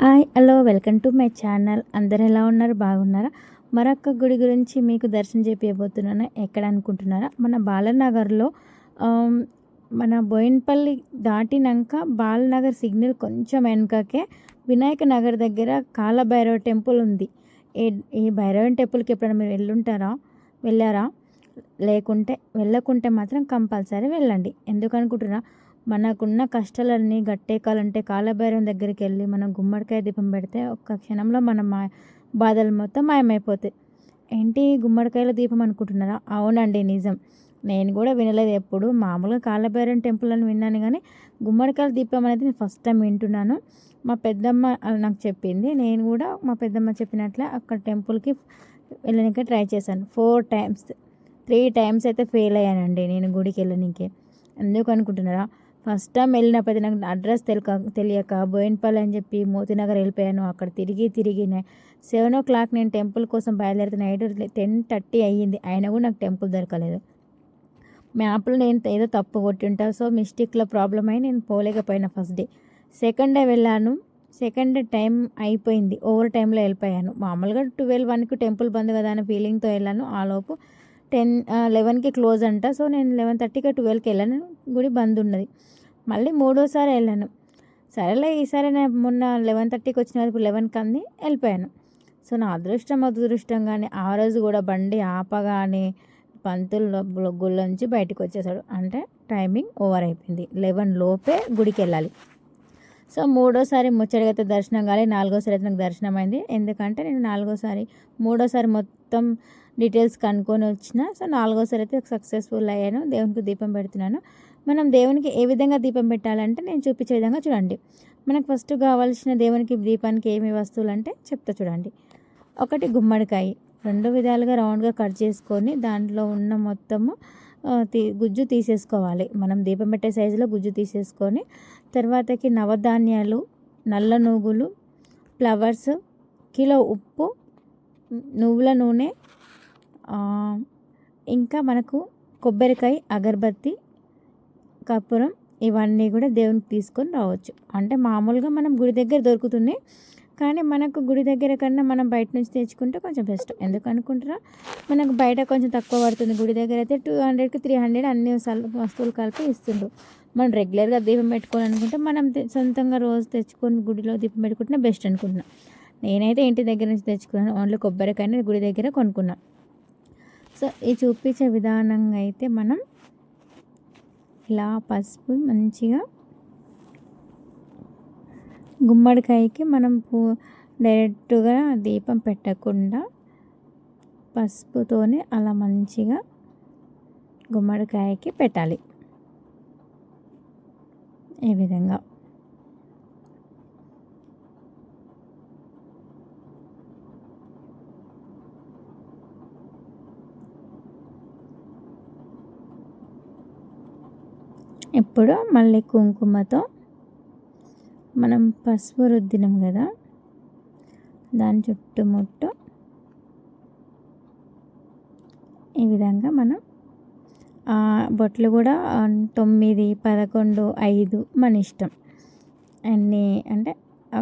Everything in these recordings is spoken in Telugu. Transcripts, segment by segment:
Hi hello welcome to my channel. అందరు ఎలా ఉన్నారు? బాగున్నారా? మరొక గుడి గురించి మీకు దర్శనం చేపియబోతున్నాను. ఎక్కడ అనుకుంటున్నారా? మన బాలనగర్లో మన బోయిన్పల్లి దాటినాక బాలనగర్ సిగ్నల్ కొంచెం వెనుకకే వినాయక నగర్ దగ్గర కాలభైరవ టెంపుల్ ఉంది. ఈ భైరవన్ టెంపుల్కి ఎప్పుడైనా మీరు వెళ్ళారా? వెళ్ళకుంటే మాత్రం కంపల్సరీ వెళ్ళండి. ఎందుకు అనుకుంటున్నా, మనకున్న కష్టాలన్నీ గట్టేకాలంటే కాలభైరవం దగ్గరికి వెళ్ళి మనం గుమ్మడికాయ దీపం పెడితే ఒక్క క్షణంలో మన బాధలు మొత్తం మాయమైపోతాయి. ఏంటి గుమ్మడికాయల దీపం అనుకుంటున్నారా? అవునండి, నిజం. నేను కూడా వినలేదు ఎప్పుడు. మామూలుగా కాలభైరవం టెంపుల్ అని విన్నాను, కానీ గుమ్మడికాయల దీపం అనేది నేను ఫస్ట్ టైం వింటున్నాను. మా పెద్దమ్మ నాకు చెప్పింది. నేను కూడా మా పెద్దమ్మ చెప్పినట్లే అక్కడ టెంపుల్కి వెళ్ళడానికి ట్రై చేశాను 4 టైమ్స్. 3 టైమ్స్ అయితే ఫెయిల్ అయ్యానండి నేను గుడికి వెళ్ళడానికి. ఎందుకు అనుకుంటున్నారా? ఫస్ట్ టైం వెళ్ళినప్పుడు నాకు అడ్రస్ తెలియక బోయిన్పల్లి అని చెప్పి మోతీనగర్ వెళ్ళిపోయాను. అక్కడ తిరిగి 7 o'clock నేను టెంపుల్ కోసం బయలుదేరితే నైట్ 10:30 అయ్యింది. అయినా కూడా నాకు టెంపుల్ దొరకలేదు. మ్యాప్లో నేను ఏదో తప్పు కొట్టింటా, సో మిస్టేక్లో ప్రాబ్లం అయ్యి నేను పోలేకపోయినా ఫస్ట్ డే. సెకండ్ డే వెళ్ళాను. సెకండ్ డే టైం అయిపోయింది, ఓవర్ టైంలో వెళ్ళిపోయాను. మామూలుగా 12-1కి టెంపుల్ బంద్ కదా అనే ఫీలింగ్తో వెళ్ళాను. ఆలోపు 11కి క్లోజ్ అంట. సో నేను 11:30కి 12కి వెళ్ళాను. గుడి బంద్ ఉన్నది. మళ్ళీ మూడోసారి వెళ్ళాను. సరేలే ఈసారి నేను మొన్న 11:30కి వచ్చిన ఇప్పుడు 11కి అంది వెళ్ళిపోయాను. సో నా అదృష్టం కానీ ఆ రోజు కూడా బండి ఆపగానే పంతులు గుళ్ళ నుంచి బయటకు వచ్చేసాడు. అంటే టైమింగ్ ఓవర్ అయిపోయింది. 11 లోపే గుడికి వెళ్ళాలి. సో మూడోసారి ముచ్చటగైతే దర్శనం కానీ, నాలుగోసారి అయితే నాకు దర్శనం అయింది. ఎందుకంటే నేను మూడోసారి మొత్తం డీటెయిల్స్ కనుక్కొని వచ్చిన. సో నాలుగోసారి అయితే సక్సెస్ఫుల్ అయ్యాను. దేవునికి దీపం పెడుతున్నాను. మనం దేవునికి ఏ విధంగా దీపం పెట్టాలంటే నేను చూపించే విధంగా చూడండి. మనకు ఫస్ట్ కావాల్సిన దేవునికి దీపానికి ఏమి వస్తువులు అంటే చెప్తా చూడండి. ఒకటి గుమ్మడికాయ 2 విధాలుగా రౌండ్గా కట్ చేసుకొని దాంట్లో ఉన్న మొత్తము గుజ్జు తీసేసుకోవాలి. మనం దీపం పెట్టే సైజులో గుజ్జు తీసేసుకొని తర్వాతకి నవధాన్యాలు, నల్ల నువ్వులు, ఫ్లవర్స్, కిలో ఉప్పు, నువ్వుల నూనె, ఇంకా మనకు కొబ్బరికాయ, అగరబత్తి, కర్పూరం, ఇవన్నీ కూడా దేవునికి తీసుకొని రావచ్చు. అంటే మామూలుగా మనం గుడి దగ్గర దొరుకుతుంది, కానీ మనకు గుడి దగ్గర కన్నా మనం బయట నుంచి తెచ్చుకుంటే కొంచెం బెస్ట్. ఎందుకు అనుకుంటారా? మనకు బయట కొంచెం తక్కువ పడుతుంది. గుడి దగ్గర అయితే 200కి 300 అన్ని వస్తువులు కలిపి ఇస్తుండ్రు. మనం రెగ్యులర్గా దీపం పెట్టుకోవాలనుకుంటే మనం సొంతంగా రోజు తెచ్చుకొని గుడిలో దీపం పెట్టుకుంటే బెస్ట్ అనుకుంటున్నా. నేనైతే ఇంటి దగ్గర నుంచి తెచ్చుకున్నాను. ఓన్లీ కొబ్బరికాయని గుడి దగ్గర కొనుక్కున్నాను. సో ఈ చూపించే విధానంగా అయితే మనం ఇలా పసుపు మంచిగా గుమ్మడికాయకి మనం డైరెక్ట్గా దీపం పెట్టకుండా పసుపుతోనే అలా మంచిగా గుమ్మడికాయకి పెట్టాలి. ఈ విధంగా ఇప్పుడు మళ్ళీ కుంకుమతో మనం పసుపు రుద్దినాం కదా, దాని చుట్టుముట్టు ఈ విధంగా మనం బొట్లు కూడా 9, 11, 5 మన ఇష్టం. అన్నీ అంటే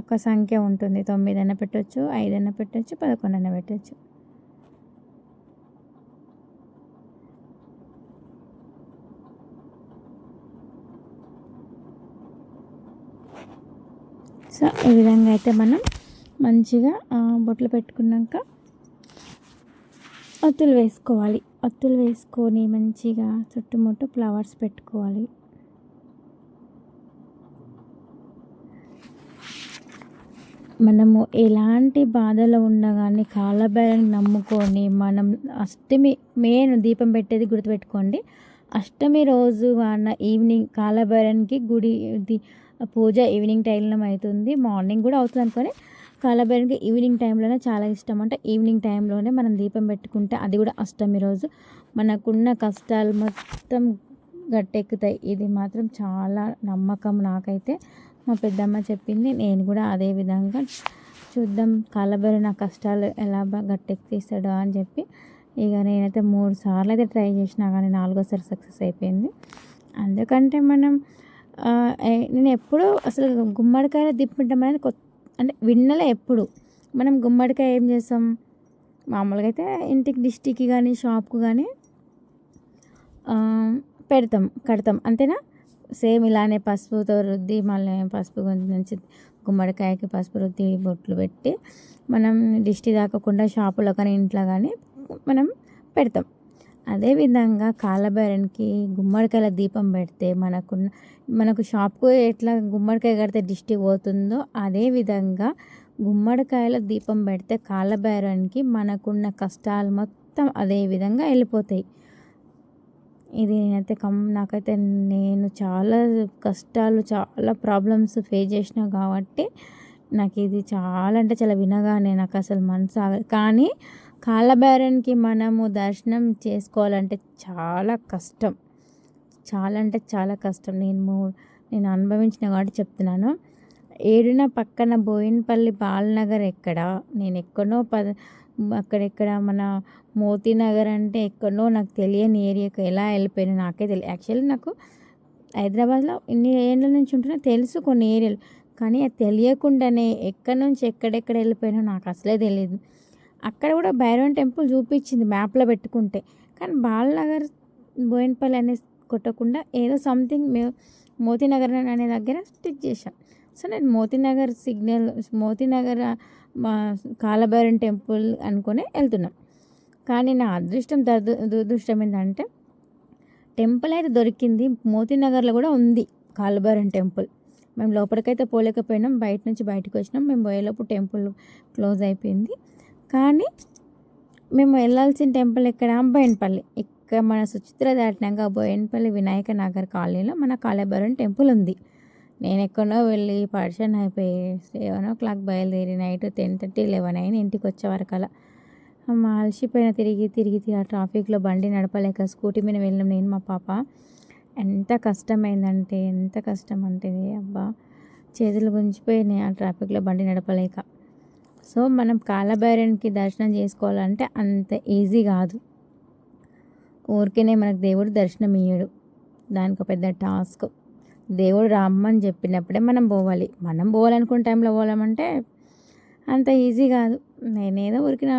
ఒక సంఖ్య ఉంటుంది. 9 అయినా పెట్టవచ్చు, 5 అయినా పెట్టవచ్చు, 11 అయినా పెట్టవచ్చు. సో ఈ విధంగా అయితే మనం మంచిగా బొట్లు పెట్టుకున్నాక ఒత్తులు వేసుకోవాలి. ఒత్తులు వేసుకొని మంచిగా చుట్టుముట్టు ఫ్లవర్స్ పెట్టుకోవాలి. మనము ఎలాంటి బాధలో ఉన్నా కానీ కాలభైరవాన్ని నమ్ముకొని మనం అష్టమి దీపం పెట్టేది గుర్తుపెట్టుకోండి. అష్టమి రోజు ఈవినింగ్ కాలభైరవానికి గుడి పూజ ఈవినింగ్ టైంలో అవుతుంది. మార్నింగ్ కూడా అవుతుంది అనుకొని కాలభైరవానికి ఈవినింగ్ టైంలోనే చాలా ఇష్టం. అంటే ఈవినింగ్ టైంలోనే మనం దీపం పెట్టుకుంటే, అది కూడా అష్టమి రోజు, మనకున్న కష్టాలు మొత్తం గట్టెక్కుతాయి. ఇది మాత్రం చాలా నమ్మకం నాకైతే. మా పెద్దమ్మ చెప్పింది, నేను కూడా అదే విధంగా చూద్దాం కాలభైరవ నా కష్టాలు ఎలా గట్టెక్కిస్తాడో అని చెప్పి ఇక నేనైతే 3 సార్లు అయితే ట్రై చేసినా, కానీ 4వసారి సక్సెస్ అయిపోయింది. ఎందుకంటే మనం నేను ఎప్పుడూ అసలు గుమ్మడికాయల దీపం పెట్టడం అనేది అంటే విన్నలే ఎప్పుడు. మనం గుమ్మడికాయ ఏం చేస్తాం మామూలుగా అయితే ఇంటికి దిష్టికి కానీ షాప్కు కానీ పెడతాం, కడతాం అంతేనా. సేమ్ ఇలానే పసుపుతో రుద్ది మళ్ళీ పసుపు నుంచి గుమ్మడికాయకి పసుపు రుద్ది బొట్లు పెట్టి మనం దిష్టి తాకకుండా షాపులో కానీ ఇంట్లో కానీ మనం పెడతాం. అదేవిధంగా కాలభైరవనికి గుమ్మడికాయల దీపం పెడితే మనకు షాప్కు ఎట్లా గుమ్మడికాయ కడితే దిష్టి పోతుందో అదేవిధంగా గుమ్మడికాయల దీపం పెడితే కాలభైరవనికి మనకున్న కష్టాలు మొత్తం అదే విధంగా వెళ్ళిపోతాయి. ఇది నాకైతే నేను చాలా కష్టాలు చాలా ప్రాబ్లమ్స్ ఫేస్ చేసిన కాబట్టి నాకు ఇది చాలా అంటే చాలా వినగానే నాకు అసలు మనసు కానీ కాలభైరవనికి మనము దర్శనం చేసుకోవాలంటే చాలా కష్టం, చాలా అంటే చాలా కష్టం. నేను అనుభవించిన కాబట్టి చెప్తున్నాను. ఏడున పక్కన బోయినపల్లి బాలనగర్ ఎక్కడ, నేను ఎక్కడో అక్కడెక్కడ మన మోతీనగర్ అంటే ఎక్కడో నాకు తెలియని ఏరియాకి ఎలా వెళ్ళిపోయినా నాకే తెలియదు. యాక్చువల్లీ నాకు హైదరాబాద్లో ఇన్ని ఏళ్ళ నుంచి ఉంటున్నా తెలుసు కొన్ని ఏరియాలు, కానీ అది తెలియకుండానే ఎక్కడి నుంచి ఎక్కడెక్కడ వెళ్ళిపోయినా నాకు అసలే తెలియదు. అక్కడ కూడా భైరవన్ టెంపుల్ చూపించింది మ్యాప్లో పెట్టుకుంటే, కానీ బాలనగర్ బోయినపల్లి అనేది కొట్టకుండా ఏదో సంథింగ్ మోతీనగర్ అనే దగ్గర స్టిక్ చేశాం. సో నేను మోతీనగర్ కాలభైరవన్ టెంపుల్ అనుకుని వెళ్తున్నాం. కానీ నా అదృష్టం దురదృష్టం ఏంటంటే టెంపుల్ అయితే దొరికింది, మోతీనగర్లో కూడా ఉంది కాలభైరవన్ టెంపుల్. మేము లోపలికైతే పోలేకపోయినాం, బయటకు వచ్చినాం. మేము పోయేలోపు టెంపుల్ క్లోజ్ అయిపోయింది. కానీ మేము వెళ్ళాల్సిన టెంపుల్ ఎక్కడ, బోయినపల్లి. ఇక్కడ మన సుచిత్ర దాటినాక బోయినపల్లి వినాయక నగర్ కాలనీలో మన కాలభైరవన్ టెంపుల్ ఉంది. నేను ఎక్కడో వెళ్ళి పర్షన్ అయిపోయి 7 o'clock బయలుదేరి నైట్ 10:30, 11 అయింది ఇంటికి వచ్చే వరకు. అలా అలసిపోయిన తిరిగి ఆ ట్రాఫిక్లో బండి నడపలేక స్కూటీ మీద వెళ్ళినాం నేను మా పాప. ఎంత కష్టమైందంటే అబ్బా చేతులు గుంజిపోయినాయి ఆ ట్రాఫిక్లో బండి నడపలేక. సో మనం కాలభైరవనికి దర్శనం చేసుకోవాలంటే అంత ఈజీ కాదు. ఊరికేనే మనకు దేవుడు దర్శనం ఇయ్యడు, దానికి పెద్ద టాస్క్. దేవుడు రమ్మని చెప్పినప్పుడే మనం పోవాలి. మనం పోవాలనుకున్న టైంలో పోవాలంటే అంత ఈజీ కాదు. నేనేదో ఉరికిన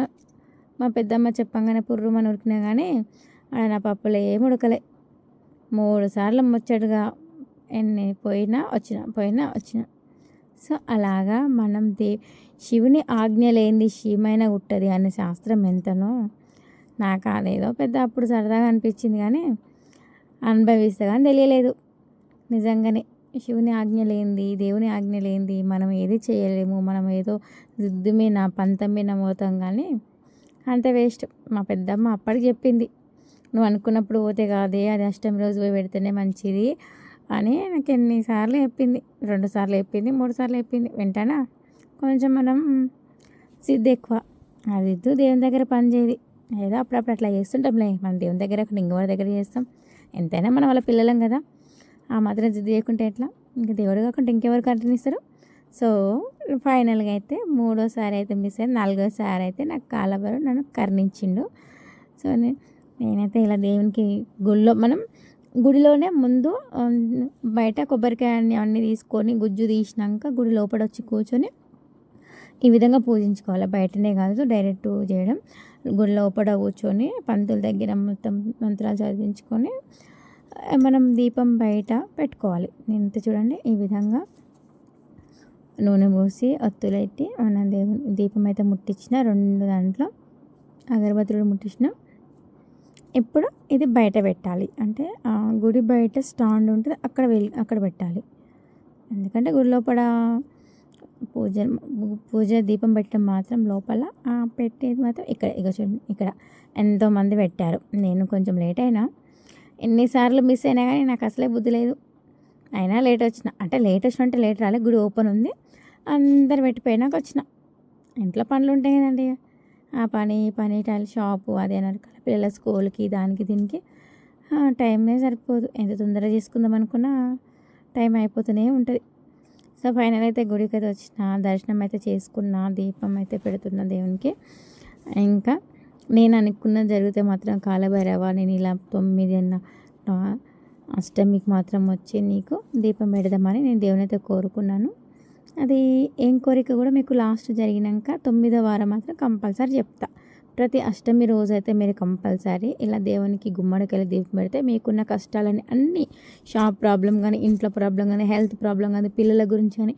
మా పెద్దమ్మ చెప్పంగానే పుర్రుమని ఉరికినా కానీ ఆడ నా పప్పులు ఏమి ఉడకలే. 3 సార్లు ముచ్చటగా పోయినా వచ్చిన. సో అలాగా మనం శివుని ఆజ్ఞ లేనిది శివమైన ఉట్టది అనే శాస్త్రం ఎంతనో నాకు అదేదో పెద్ద అప్పుడు సరదాగా అనిపించింది, కానీ అనుభవిస్తే కానీ తెలియలేదు. నిజంగానే శివుని ఆజ్ఞ లేనిది, దేవుని ఆజ్ఞ లేనిది మనం ఏది చేయలేము. మనం ఏదో జిద్దు మీద పంతం మీద పోతాం, కానీ అంత వేస్ట్. మా పెద్దమ్మ అప్పటికి చెప్పింది, నువ్వు అనుకున్నప్పుడు పోతే కాదే, అది అష్టమి రోజు పోయి పెడితేనే మంచిది అని నాకు ఎన్నిసార్లు చెప్పింది. 2 సార్లు చెప్పింది, 3 సార్లు చెప్పింది. వెంటనే కొంచెం మనం సిద్ధి ఎక్కువ, అది దేవుని దగ్గర పని చేయదు. ఏదో అప్పుడప్పుడు అట్లా చేస్తుంటాంలే, మనం దేవుని దగ్గర ఇంకెవరి దగ్గర చేస్తాం. ఎంతైనా మనం వాళ్ళ పిల్లలం కదా, ఆ మాత్రం జిద్దు చేయకుంటే ఎట్లా. ఇంకా దేవుడు కాకుండా ఇంకెవరు కట్టనిస్తారు. సో ఫైనల్గా అయితే 3వ సారి అయితే మిస్ అయ్యింది. 4వ సారి అయితే నాకు కాలభైరవుడు నన్ను కరుణించిండు. సో నేనైతే ఇలా దేవునికి మనం గుడిలోనే ముందు బయట కొబ్బరికాయ అన్నీ తీసుకొని గుజ్జు తీసినాక గుడి లోపల వచ్చి కూర్చొని ఈ విధంగా పూజించుకోవాలి. బయటనే కాదు, డైరెక్ట్ చేయడం. గుడి లోపల కూర్చొని పంతుల దగ్గర మొత్తం మంత్రాలు చదివించుకొని మనం దీపం బయట పెట్టుకోవాలి. నేను చూడండి ఈ విధంగా నూనె పోసి ఒత్తులెట్టి మన దేవుని దీపం అయితే ముట్టించిన, 2 దాంట్లో అగరబత్తులు ముట్టించిన. ఇప్పుడు ఇది బయట పెట్టాలి, అంటే గుడి బయట స్టాండ్ ఉంటుంది, అక్కడ పెట్టాలి. ఎందుకంటే గుడి లోపల పూజ దీపం పెట్టడం మాత్రం లోపల, పెట్టేది మాత్రం ఇక్కడ. చూడండి ఇక్కడ ఎంతోమంది పెట్టారు. నేను కొంచెం లేట్ అయినా, ఎన్నిసార్లు మిస్ అయినా కానీ నాకు అసలే బుద్ధి లేదు. అయినా లేట్ వచ్చిన, అంటే లేట్ రాలే, గుడి ఓపెన్ ఉంది, అందరు పెట్టిపోయినాక వచ్చిన. ఇంట్లో పనులు ఉంటాయి కదండి, ఆ పని షాపు అదే నరకాలి, పిల్లల స్కూల్కి దానికి దీనికి టైమే సరిపోదు. ఎంత తొందరగా చేసుకుందాం అనుకున్నా టైం అయిపోతూనే ఉంటుంది. సో ఫైనల్ అయితే గుడికి అయితే వచ్చిన, దర్శనం అయితే చేసుకున్న, దీపం అయితే పెడుతున్న దేవునికి. ఇంకా నేను అనుకున్నది జరిగితే మాత్రం కాలభైరవ, నేను ఇలా 9 అష్టమికి మాత్రం వచ్చి నీకు దీపం పెడదామని నేను దేవుని అయితే కోరుకున్నాను. అది ఏం కోరిక కూడా మీకు లాస్ట్ జరిగినాక 9వ వారం మాత్రం కంపల్సరీ చెప్తా. ప్రతి అష్టమి రోజైతే మీరు కంపల్సరీ ఇలా దేవునికి గుమ్మడికాయలు దీపం పెడితే మీకున్న కష్టాలని అన్నీ, షాప్ ప్రాబ్లం కానీ, ఇంట్లో ప్రాబ్లం కానీ, హెల్త్ ప్రాబ్లం కానీ, పిల్లల గురించి కానీ,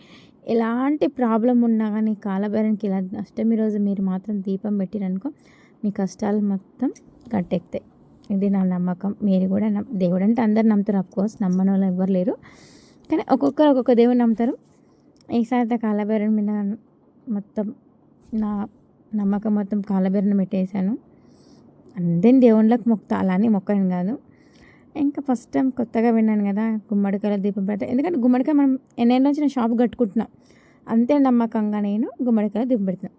ఎలాంటి ప్రాబ్లం ఉన్నా కానీ కాలభైరవనికి ఇలా అష్టమి రోజు మీరు మాత్రం దీపం పెట్టిరనుకో మీ కష్టాలు మొత్తం కట్టెక్కుతాయి. ఇది నా నమ్మకం. మీరు కూడా దేవుడు అంటే అందరు నమ్ముతారు, అఫ్కోర్స్ నమ్మని వాళ్ళు ఎవ్వరు లేరు. కానీ ఒక్కొక్కరు ఒక్కొక్క దేవుడు నమ్ముతారు. ఈసారి కాలభైరవుని మీద మొత్తం నా నమ్మకం మొత్తం కాలభైరవుని పెట్టేశాను. అందరిని దేవుళ్ళకి మొక్కుతా, అలానే మొక్కను కాదు. ఇంకా ఫస్ట్ టైం కొత్తగా విన్నాను కదా గుమ్మడికాయల దీపం పెడతా. ఎందుకంటే గుమ్మడికాయ మనం ఎన్నేళ్ళ నుంచి నేను షాప్ కట్టుకుంటున్నా, అంతే నమ్మకంగా నేను గుమ్మడికాయల దీపం పెడుతున్నాను.